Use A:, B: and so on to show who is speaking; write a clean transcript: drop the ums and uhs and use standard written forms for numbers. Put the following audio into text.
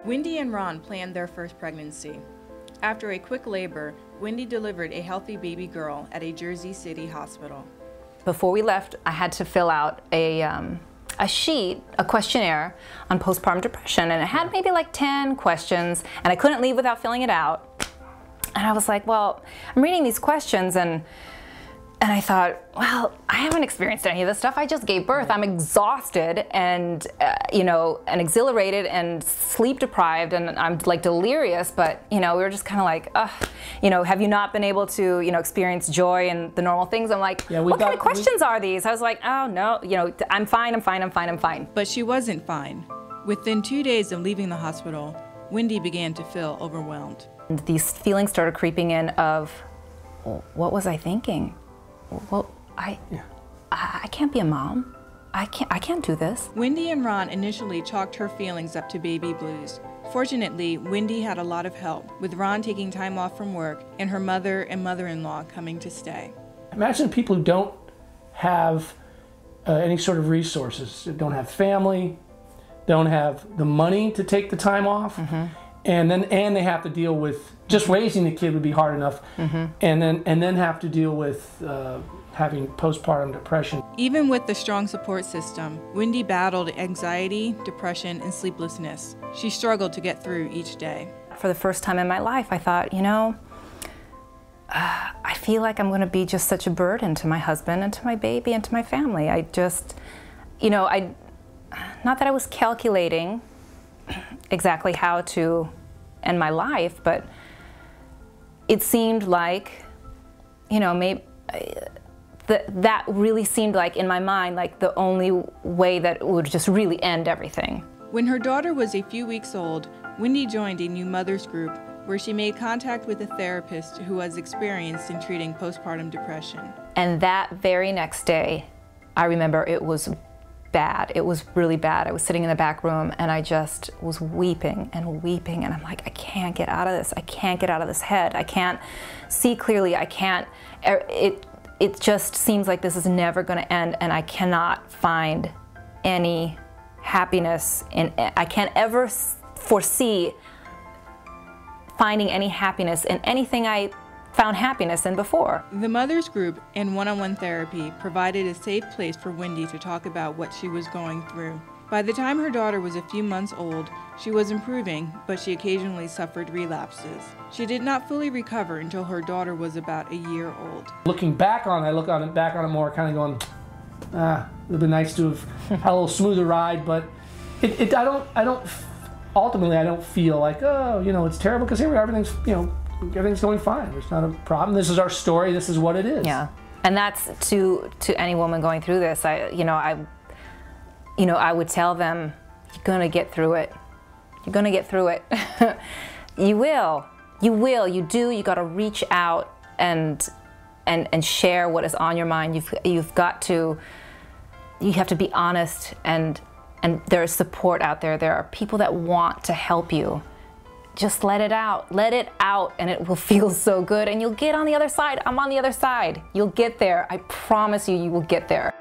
A: Wendy and Ron planned their first pregnancy. After a quick labor, Wendy delivered a healthy baby girl at a Jersey City hospital.
B: Before we left, I had to fill out a sheet, a questionnaire on postpartum depression, and it had maybe like 10 questions, and I couldn't leave without filling it out. And I was like, well, I'm reading these questions, and I thought, well, I haven't experienced any of this stuff. I just gave birth. I'm exhausted and, you know, and exhilarated and sleep deprived, and I'm like delirious, but, you know, we were just kind of like, you know, have you not been able to, you know, experience joy and the normal things? I'm like, yeah, what kind of questions are these? I was like, oh no, you know, I'm fine, I'm fine, I'm fine, I'm fine.
A: But she wasn't fine. Within 2 days of leaving the hospital, Wendy began to feel overwhelmed.
B: And these feelings started creeping in of, what was I thinking? Well, I can't be a mom. I can't do this.
A: Wendy and Ron initially chalked her feelings up to baby blues. Fortunately, Wendy had a lot of help, with Ron taking time off from work and her mother and mother-in-law coming to stay.
C: Imagine people who don't have any sort of resources, don't have family, don't have the money to take the time off, and they have to deal with just raising the kid would be hard enough, and then have to deal with having postpartum depression.
A: Even with the strong support system, Wendy battled anxiety, depression, and sleeplessness. She struggled to get through each day.
B: For the first time in my life, I thought, you know, I feel like I'm going to be just such a burden to my husband and to my baby and to my family. I just, you know, not that I was calculating exactly how to end my life, but it seemed like, you know, maybe that really seemed like, in my mind, like the only way that it would just really end everything.
A: When her daughter was a few weeks old, Wendy joined a new mothers group where she made contact with a therapist who was experienced in treating postpartum depression.
B: And that very next day, I remember it was bad. It was really bad. I was sitting in the back room and I just was weeping and weeping, and I'm like, I can't get out of this. I can't get out of this head. I can't see clearly. I can't, it just seems like this is never going to end, and I cannot find any happiness I can't ever foresee finding any happiness in anything I found happiness in before.
A: The mothers group and one-on-one therapy provided a safe place for Wendy to talk about what she was going through. By the time her daughter was a few months old, she was improving, but she occasionally suffered relapses. She did not fully recover until her daughter was about a year old.
C: Looking back on it, I look back on it more kind of going, it would have been nice to have had a little smoother ride, but ultimately I don't feel like, oh, you know, it's terrible, because here everything's, you know, everything's going fine. There's not a problem. This is our story. This is what it is.
B: Yeah, and that's to any woman going through this. I would tell them, you're gonna get through it. You're gonna get through it. You will. You will. You do. You got to reach out and share what is on your mind. You have to be honest, and there is support out there. There are people that want to help you. Just let it out, and it will feel so good, and you'll get on the other side. I'm on the other side. You'll get there. I promise you, you will get there.